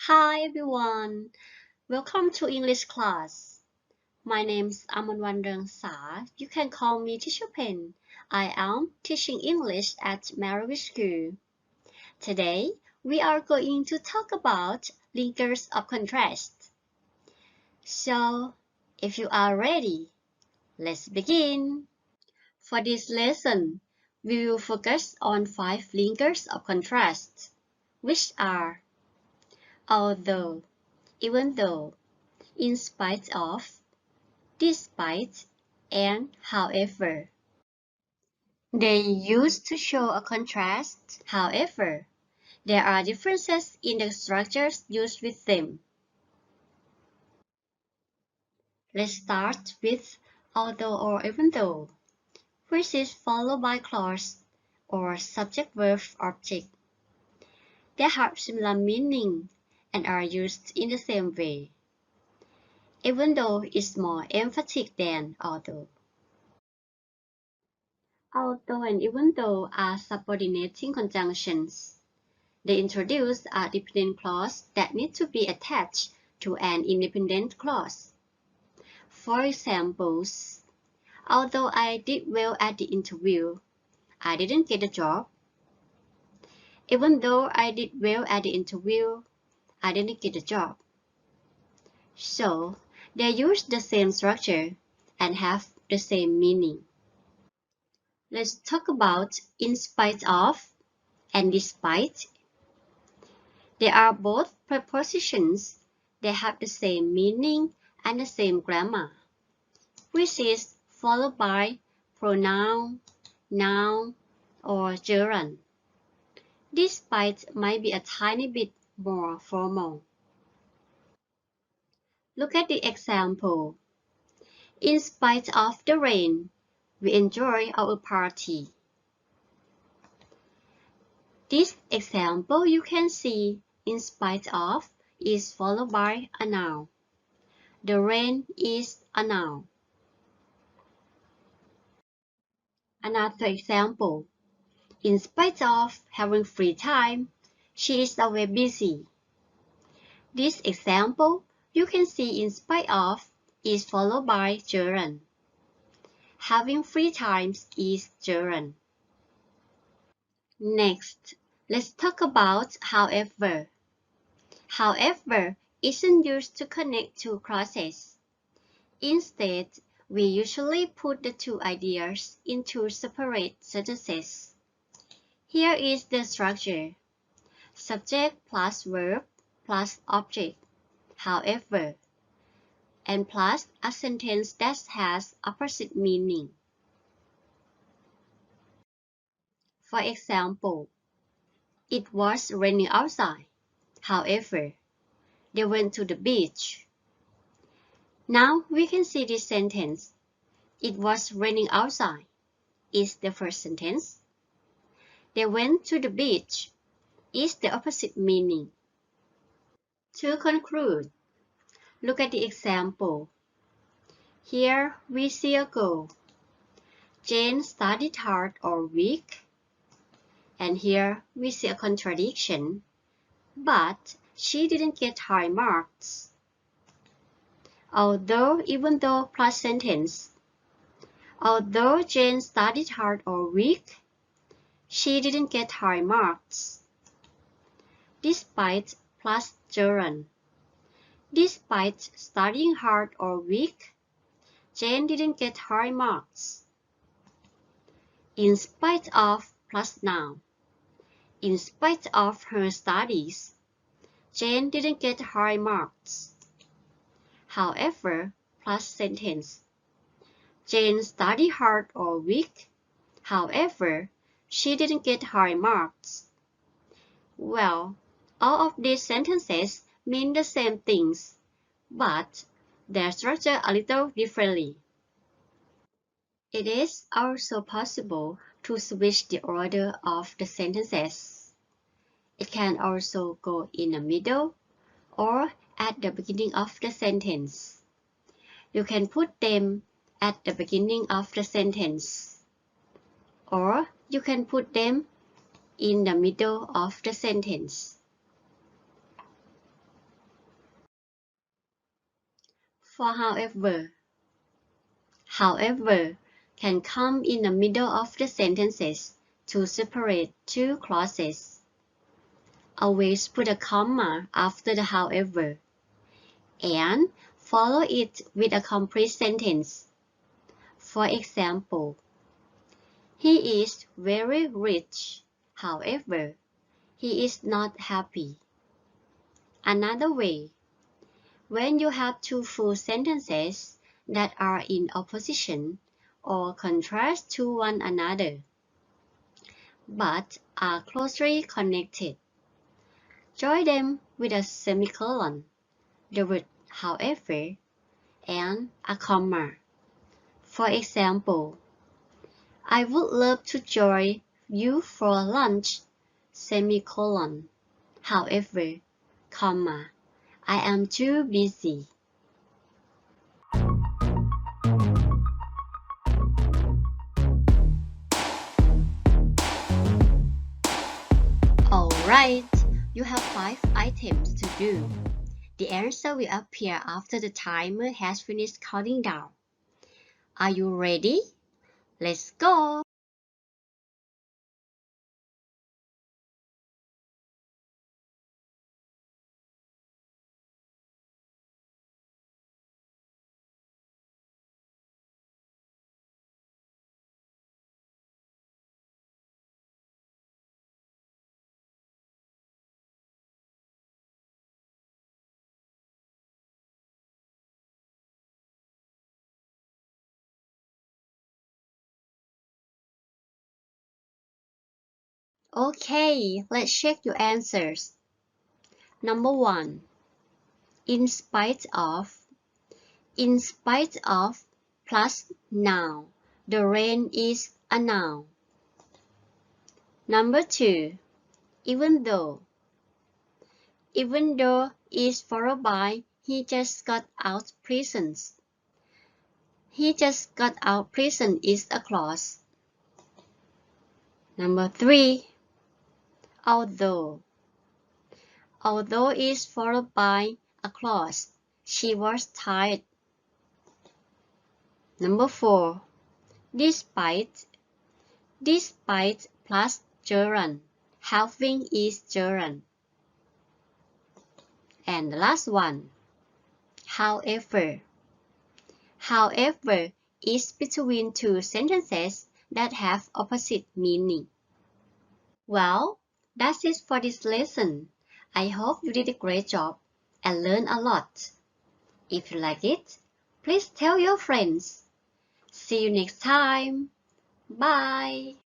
Hi everyone, welcome to English class. My name's Sa. You can call me Teacher Pen. I am teaching English at Maryville School. Today, we are going to talk about linkers of contrast. So, if you are ready, let's begin. For this lesson, we will focus on 5 linkers of contrast, which are although, even though, in spite of, despite, and however. They used to show a contrast. However, there are differences in the structures used with them. Let's start with although or even though, which is followed by clause or subject-verb-object. They have similar meaning and are used in the same way. Even though is more emphatic than although. Although and even though are subordinating conjunctions. They introduce a dependent clause that need to be attached to an independent clause. For examples, although I did well at the interview, I didn't get the job. Even though I did well at the interview, I didn't get the job. So, they use the same structure and have the same meaning. Let's talk about in spite of and despite. They are both prepositions. They have the same meaning and the same grammar, which is followed by pronoun, noun, or gerund. Despite might be a tiny bit more formal. Look at the example. In spite of the rain, we enjoy our party. This example you can see in spite of is followed by a noun. The rain is a noun. Another example. In spite of having free time, she is always busy. This example you can see in spite of is followed by gerund. Having free time is gerund. Next, let's talk about however. However isn't used to connect two clauses. Instead, we usually put the two ideas into separate sentences. Here is the structure. Subject plus verb plus object, however, and plus a sentence that has opposite meaning. For example, it was raining outside. However, they went to the beach. Now we can see this sentence. It was raining outside is the first sentence. They went to the beach is the opposite meaning. To conclude, look at the example. Here we see a girl. Jane studied hard all week. And here we see a contradiction, but she didn't get high marks. Although, even though plus sentence. Although Jane studied hard all week, she didn't get high marks. Despite plus gerund. Despite studying hard all week, Jane didn't get high marks. In spite of plus noun. In spite of her studies, Jane didn't get high marks. However, plus sentence. Jane studied hard all week. However, she didn't get high marks. Well, all of these sentences mean the same things, but they're structured a little differently. It is also possible to switch the order of the sentences. It can also go in the middle or at the beginning of the sentence. You can put them at the beginning of the sentence, or you can put them in the middle of the sentence. for however. However can come in the middle of the sentences to separate two clauses. Always put a comma after the however and follow it with a complete sentence. For example, he is very rich. However, he is not happy. Another way, when you have two full sentences that are in opposition or contrast to one another, but are closely connected, join them with a semicolon, the word however, and a comma. For example, I would love to join you for lunch, semicolon. However, comma, I am too busy. Alright, you have 5 items to do. The answer will appear after the timer has finished counting down. Are you ready? Let's go! Okay, let's check your answers. Number 1. In spite of. In spite of plus noun. The rain is a noun. Number 2. Even though. Even though is followed by he just got out prison. He just got out prison is a clause. Number 3. Although. Although is followed by a clause. She was tired. Number 4. Despite. Despite plus gerund. Having is gerund. And the last one. However. However is between two sentences that have opposite meaning. Well, that's it for this lesson. I hope you did a great job and learned a lot. If you like it, please tell your friends. See you next time. Bye.